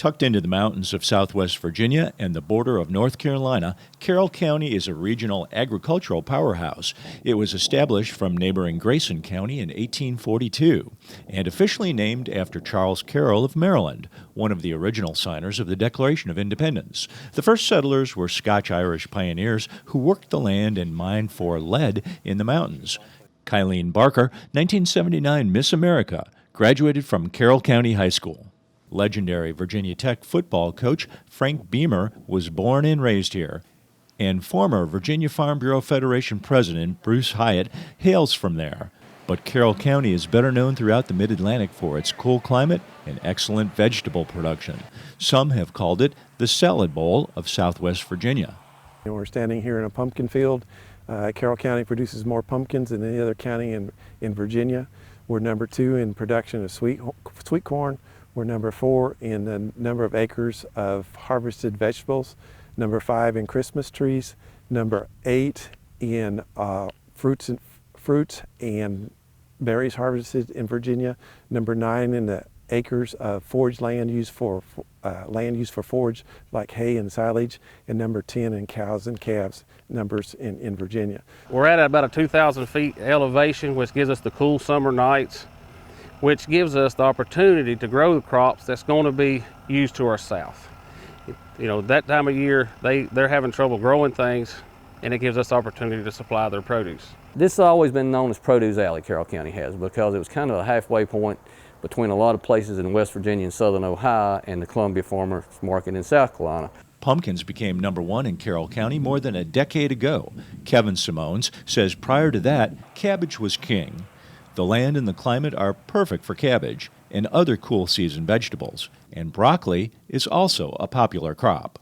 Tucked into the mountains of southwest Virginia and the border of North Carolina, Carroll County is a regional agricultural powerhouse. It was established from neighboring Grayson County in 1842 and officially named after Charles Carroll of Maryland, one of the original signers of the Declaration of Independence. The first settlers were Scotch-Irish pioneers who worked the land and mined for lead in the mountains. Kylene Barker, 1979 Miss America, graduated from Carroll County High School. Legendary Virginia Tech football coach Frank Beamer was born and raised here, and former Virginia Farm Bureau Federation president Bruce Hyatt hails from there. But Carroll County is better known throughout the Mid-Atlantic for its cool climate and excellent vegetable production. Some have called it the salad bowl of southwest Virginia. We're standing here in a pumpkin field. Carroll County produces more pumpkins than any other county in Virginia. We're number 2 in production of sweet corn. We're number 4 in the number of acres of harvested vegetables, number 5 in Christmas trees, number 8 in fruits and berries harvested in Virginia, number 9 in the acres of forage land used for forage like hay and silage, and number 10 in cows and calves numbers in Virginia. We're at about a 2,000 feet elevation, which gives us the cool summer nights, which gives us the opportunity to grow the crops that's going to be used to our south. You know, that time of year, they're having trouble growing things, and it gives us the opportunity to supply their produce. This has always been known as Produce Alley, Carroll County has, because it was kind of a halfway point between a lot of places in West Virginia and southern Ohio and the Columbia Farmers Market in South Carolina. Pumpkins became number 1 in Carroll County more than a decade ago. Kevin Semones says prior to that, cabbage was king. The land and the climate are perfect for cabbage and other cool season vegetables, and broccoli is also a popular crop.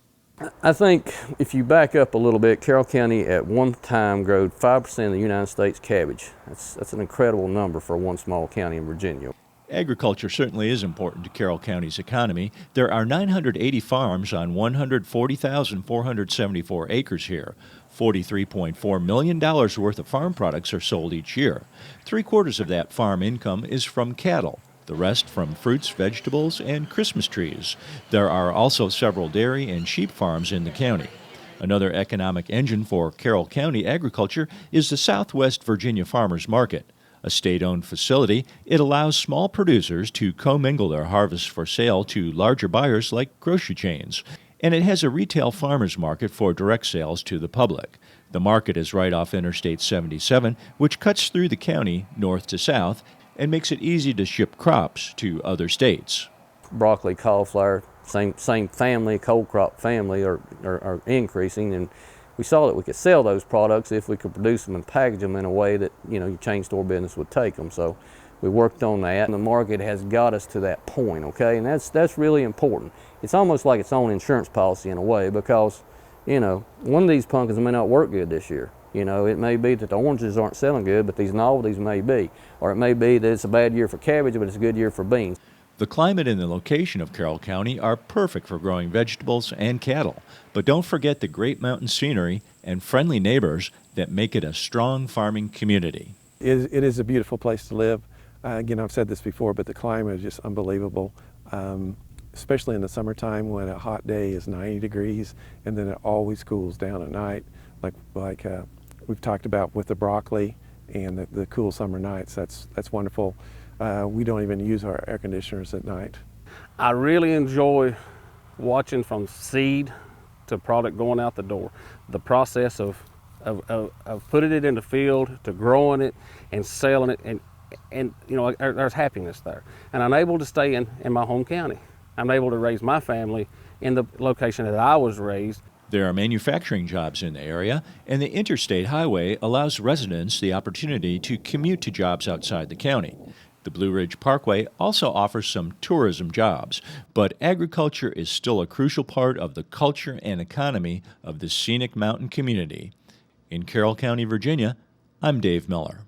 I think if you back up a little bit, Carroll County at one time grew 5% of the United States cabbage. That's an incredible number for one small county in Virginia. Agriculture certainly is important to Carroll County's economy. There are 980 farms on 140,474 acres here. $43.4 million worth of farm products are sold each year. 3/4 of that farm income is from cattle, the rest from fruits, vegetables, and Christmas trees. There are also several dairy and sheep farms in the county. Another economic engine for Carroll County agriculture is the Southwest Virginia Farmers Market. A state-owned facility, it allows small producers to commingle their harvests for sale to larger buyers like grocery chains. And it has a retail farmers market for direct sales to the public. The market is right off Interstate 77, which cuts through the county north to south and makes it easy to ship crops to other states. Broccoli, cauliflower, same family, cold crop family are increasing, and we saw that we could sell those products if we could produce them and package them in a way that, you know, your chain store business would take them. So we worked on that, and the market has got us to that point, okay? And that's really important. It's almost like its own insurance policy in a way, because, you know, one of these pumpkins may not work good this year. You know, it may be that the oranges aren't selling good, but these novelties may be. Or it may be that it's a bad year for cabbage, but it's a good year for beans. The climate and the location of Carroll County are perfect for growing vegetables and cattle. But don't forget the great mountain scenery and friendly neighbors that make it a strong farming community. It is a beautiful place to live. Again, I've said this before, but the climate is just unbelievable. Especially in the summertime when a hot day is 90 degrees and then it always cools down at night, like we've talked about with the broccoli and the cool summer nights. That's wonderful. We don't even use our air conditioners at night. I really enjoy watching from seed to product going out the door. The process of putting it in the field to growing it and selling it, and you know, there's happiness there. And I'm able to stay in my home county. I'm able to raise my family in the location that I was raised. There are manufacturing jobs in the area, and the interstate highway allows residents the opportunity to commute to jobs outside the county. The Blue Ridge Parkway also offers some tourism jobs, but agriculture is still a crucial part of the culture and economy of the scenic mountain community. In Carroll County, Virginia, I'm Dave Miller.